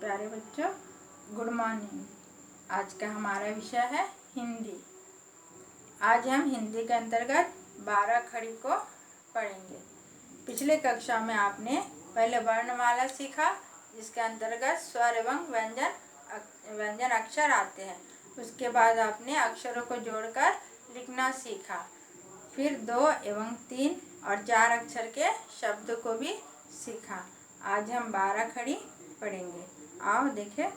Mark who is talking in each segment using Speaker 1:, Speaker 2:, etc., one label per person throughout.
Speaker 1: प्यारे बच्चों, good morning. आज का हमारा विषय है हिंदी। आज हम हिंदी के अंतर्गत 12 खड़ी को पढ़ेंगे। पिछले कक्षा में आपने पहले वर्णमाला सीखा, जिसके अंतर्गत स्वर एवं व्यंजन अक्षर आते हैं। उसके बाद आपने अक्षरों को जोड़कर लिखना सीखा। फिर 2 एवं 3 और 4 अक्षर के शब्द को भी सीखा। आज हम 12 खड़ी पढ़ेंगे। आओ देखें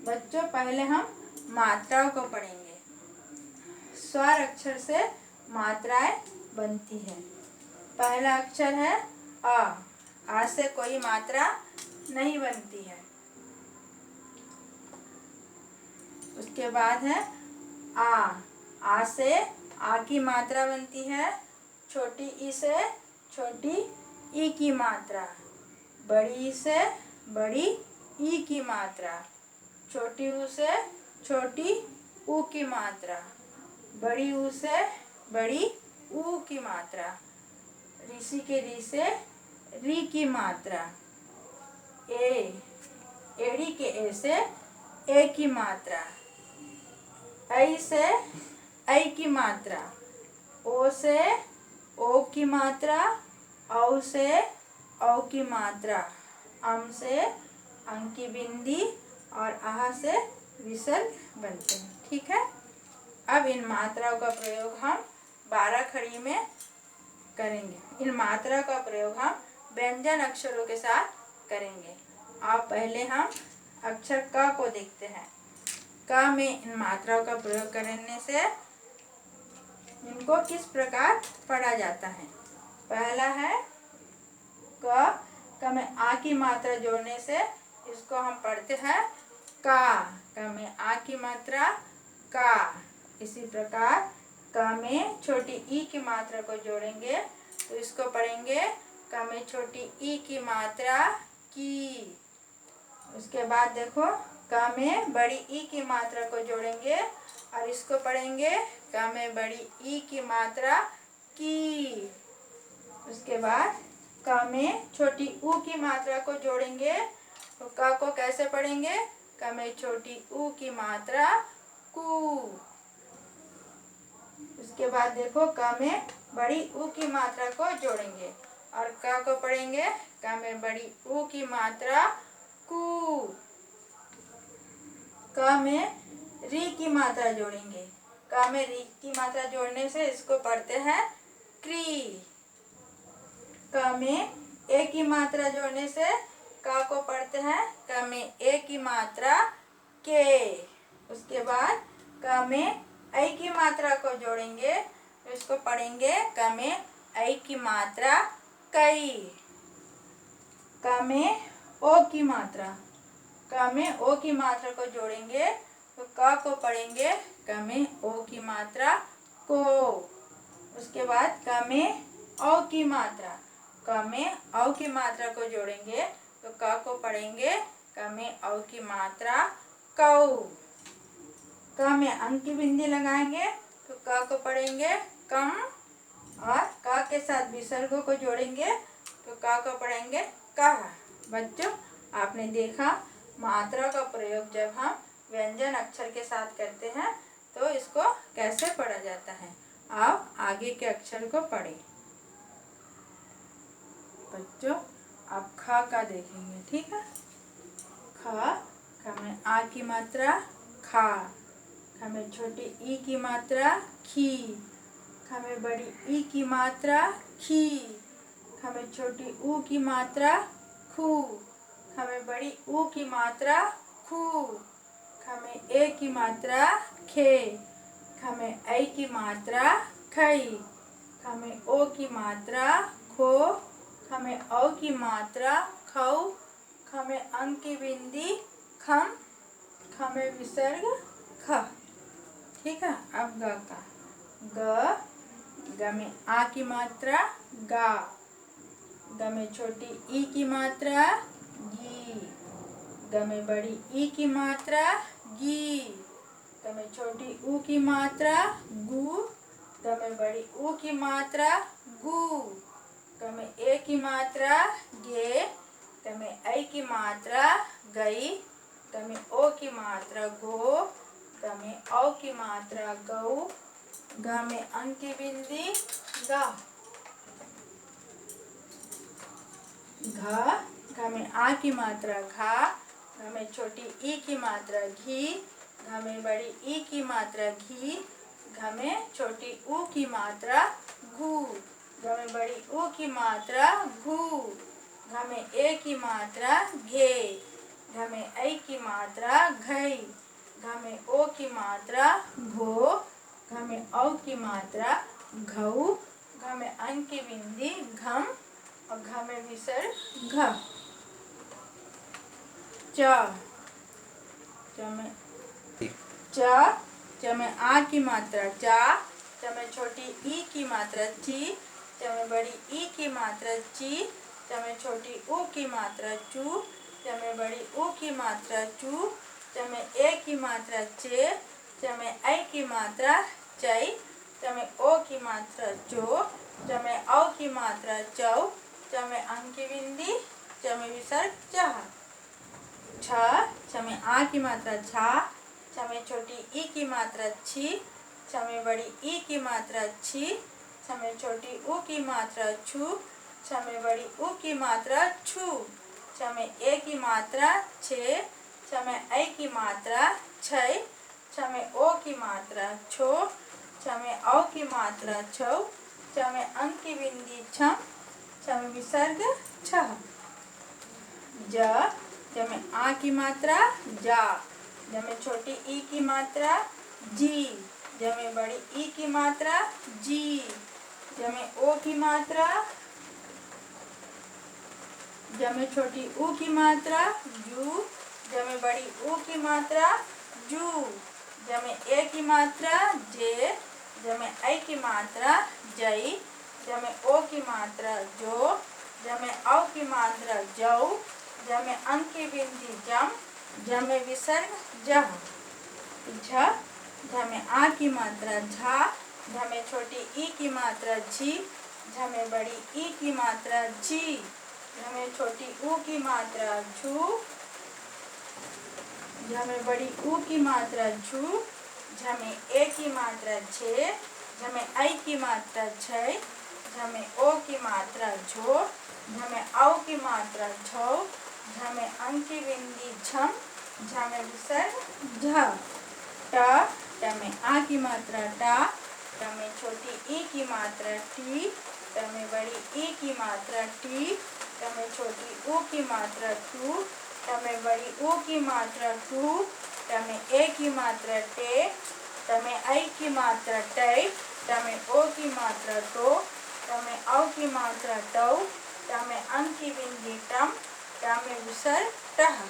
Speaker 1: बच्चों, पहले हम मात्राओं को पढ़ेंगे। स्वर अक्षर से मात्राएं बनती है। पहला अक्षर है अ। आ से कोई मात्रा नहीं बनती है। उसके बाद है आ। आ से आ की मात्रा बनती है। छोटी ई से छोटी ई की मात्रा। बड़ी ई से बड़ी ई की मात्रा। छोटी ऊ से छोटी ऊ की मात्रा। बड़ी ऊ से बड़ी ऊ की मात्रा। ऋषि के री से री की मात्रा। एड़ी के ए से ए की मात्रा। ऐ से ऐ की मात्रा। ओ से ओ की मात्रा। औ से औ की मात्रा। अम से अंग की बिंदी और आह से विसर्ग बनते हैं। ठीक है। अब इन मात्राओं का प्रयोग हम 12 खड़ी में करेंगे। इन मात्रा का प्रयोग हम व्यंजन अक्षरों के साथ करेंगे। अब पहले हम अक्षर क को देखते हैं। क में इन मात्राओं का प्रयोग करने से इनको किस प्रकार पढ़ा जाता है। पहला है क में आ की मात्रा जोड़ने से इसको हम पढ़ते हैं का। क में आ की मात्रा का। इसी प्रकार क में छोटी ई की मात्रा को जोड़ेंगे तो इसको पढ़ेंगे क में छोटी ई की मात्रा की। उसके बाद देखो क में बड़ी ई की मात्रा को जोड़ेंगे और इसको पढ़ेंगे क में बड़ी ई की मात्रा की। उसके बाद क में छोटी ऊ की मात्रा को जोड़ेंगे तो क को कैसे पढ़ेंगे। क में छोटी ऊ की मात्रा कू। उसके बाद देखो क में बड़ी ऊ की मात्रा को जोड़ेंगे और क को पढ़ेंगे क में बड़ी ऊ की मात्रा कू। क में री की मात्रा जोड़ेंगे। क में री की मात्रा जोड़ने से इसको पढ़ते हैं क्री। क में ए की मात्रा जोड़ने से क को पढ़ते हैं क में ए की मात्रा के। उसके बाद क में ऐ की मात्रा को जोड़ेंगे तो इसको पढ़ेंगे क में ऐ की मात्रा कई। क में ओ की मात्रा। क में ओ की मात्रा को जोड़ेंगे तो क को पढ़ेंगे क में ओ की मात्रा को। उसके बाद क में औ की मात्रा। क में औ की मात्रा को जोड़ेंगे तो क को पढ़ेंगे क में औ की मात्रा कौ। क में अंग की बिंदी लगाएंगे तो क को पढ़ेंगे कम और क के साथ विसर्गों को जोड़ेंगे तो क को पढ़ेंगे कह। बच्चों, आपने देखा मात्रा का प्रयोग जब हम व्यंजन अक्षर के साथ करते हैं तो इसको कैसे पढ़ा जाता है। आओ आगे के अक्षर को पढ़ें। बच्चों, आप ख का देखेंगे। ठीक है। ख में आ की मात्रा खा। ख में छोटी ई की मात्रा खी। ख में बड़ी ई की मात्रा खी। ख में छोटी ऊ की मात्रा खू। ख में बड़ी ऊ की मात्रा खू। ख में ए की मात्रा खे। ख में ऐ की मात्रा खई। ख में ओ की मात्रा खो। ख में औ की मात्रा खौ। ख में अंग की बिंदी खम। ख में विसर्ग ख। ठीक है। अब ग का ग में आ की मात्रा गा। ग में छोटी ई की मात्रा गी। ग में बड़ी ई की मात्रा गी। ग में छोटी ऊ की मात्रा गु। ग में बड़ी ऊ की मात्रा गु। ग में ए की मात्रा गे। ग में ऐ की मात्रा गई, ग में ओ की मात्रा गो, ग में औ की मात्रा गौ, ग में अंग की बिंदी गा, घ में आ की मात्रा घा, घ में छोटी ई की मात्रा घी, घ में बड़ी ई की मात्रा घी, घ में छोटी ऊ की मात्रा घू, घ में बड़ी ऊ की मात्रा घू, घ में ए की मात्रा घे, घ में ऐ की मात्रा घई, घ में ओ की मात्रा घो, घ में औ की मात्रा घऊ, घ में अंग की बिंदी घम और घ में विसर्ग घ। च में च में आ की मात्रा चा, च में छोटी ई की मात्रा ची, च में बड़ी ई की मात्रा ची, च में छोटी ऊ की मात्रा चू, च में बड़ी ऊ की मात्रा चू, च में ए की मात्रा चे, च में ऐ की मात्रा चई, च में ओ की मात्रा चो, च में औ की मात्रा चौ, च में अंग की बिंदी, च में विसर्ग चह। छ में आ की मात्रा छा, छ में छोटी ई की मात्रा छी, छ में बड़ी ई की मात्रा छी, छ में छोटी ऊ की मात्रा छू, छ में बड़ी ऊ की मात्रा छू, छ में ए की मात्रा छे, छ में ऐ की मात्रा छै, छ में ओ की मात्रा छो, छ में औ की मात्रा छौ, छ में अंग की बिंदी छम, छ में विसर्ग छह। ज में आ की मात्रा जा, ज में छोटी ई की मात्रा जी, ज में बड़ी ई की मात्रा जी, ज में ओ की मात्रा, ज में छोटी ऊ की मात्रा जू, ज में बड़ी ऊ की मात्रा जू, ज में ए की मात्रा जे, ज में ऐ की मात्रा जई, ज में ओ की मात्रा जो, ज में औ की मात्रा जौ, ज में अंग की बिंदी जम, ज में विसर्ग जह। झ में आ की मात्रा झा, झ में छोटी ई की मात्रा झी, झ में बड़ी ई की मात्रा झी, झ में छोटी ऊ की मात्रा झू, झ में बड़ी ऊ की मात्रा झू, झ में ए की मात्रा झे, झ में ऐ की मात्रा छै, झ में ओ की मात्रा झो, झ में औ की मात्रा झौ, झ में अंग की बिंदी झम, झ में विसर्ग झ। ट में आ की मात्रा टा, ट में छोटी ई की मात्रा टी, ट में बड़ी ई की मात्रा टी, ट में छोटी ऊ की मात्रा टू, ट में बड़ी ऊ की मात्रा टू, ट में ए की मात्रा टे, ट में ऐ की मात्रा टै, ट में ओ की मात्रा टो, ट में औ की मात्रा टौ, ट में अंग की बिंदी टम, ट में विसर्ग टह।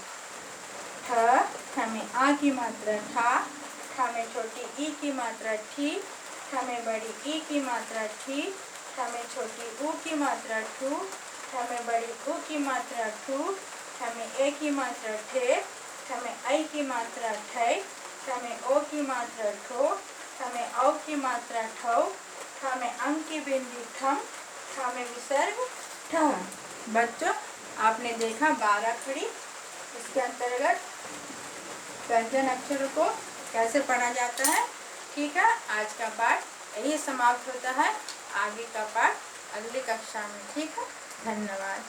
Speaker 1: ठ में आ की मात्रा ठा, ठ में छोटी ई की मात्रा ठी, ठ में बड़ी ई की मात्रा ठी, ठ में छोटी ऊ की मात्रा ठू, ठ में बड़ी ऊ की मात्रा ठू, ठ में ए की मात्रा ठे, ठ में ऐ की मात्रा ठै, ठ में ओ की मात्रा ठो, ठ में औ की मात्रा ठौ, ठ में अंग की बिंदी ठम, ठ में विसर्ग ठह। बच्चों, आपने देखा 12 खड़ी, इसके अंतर्गत व्यंजन अक्षरों को कैसे पढ़ा जाता है। ठीक है, आज का पाठ यही समाप्त होता है। आगे का पाठ अगली कक्षा में। ठीक है, धन्यवाद।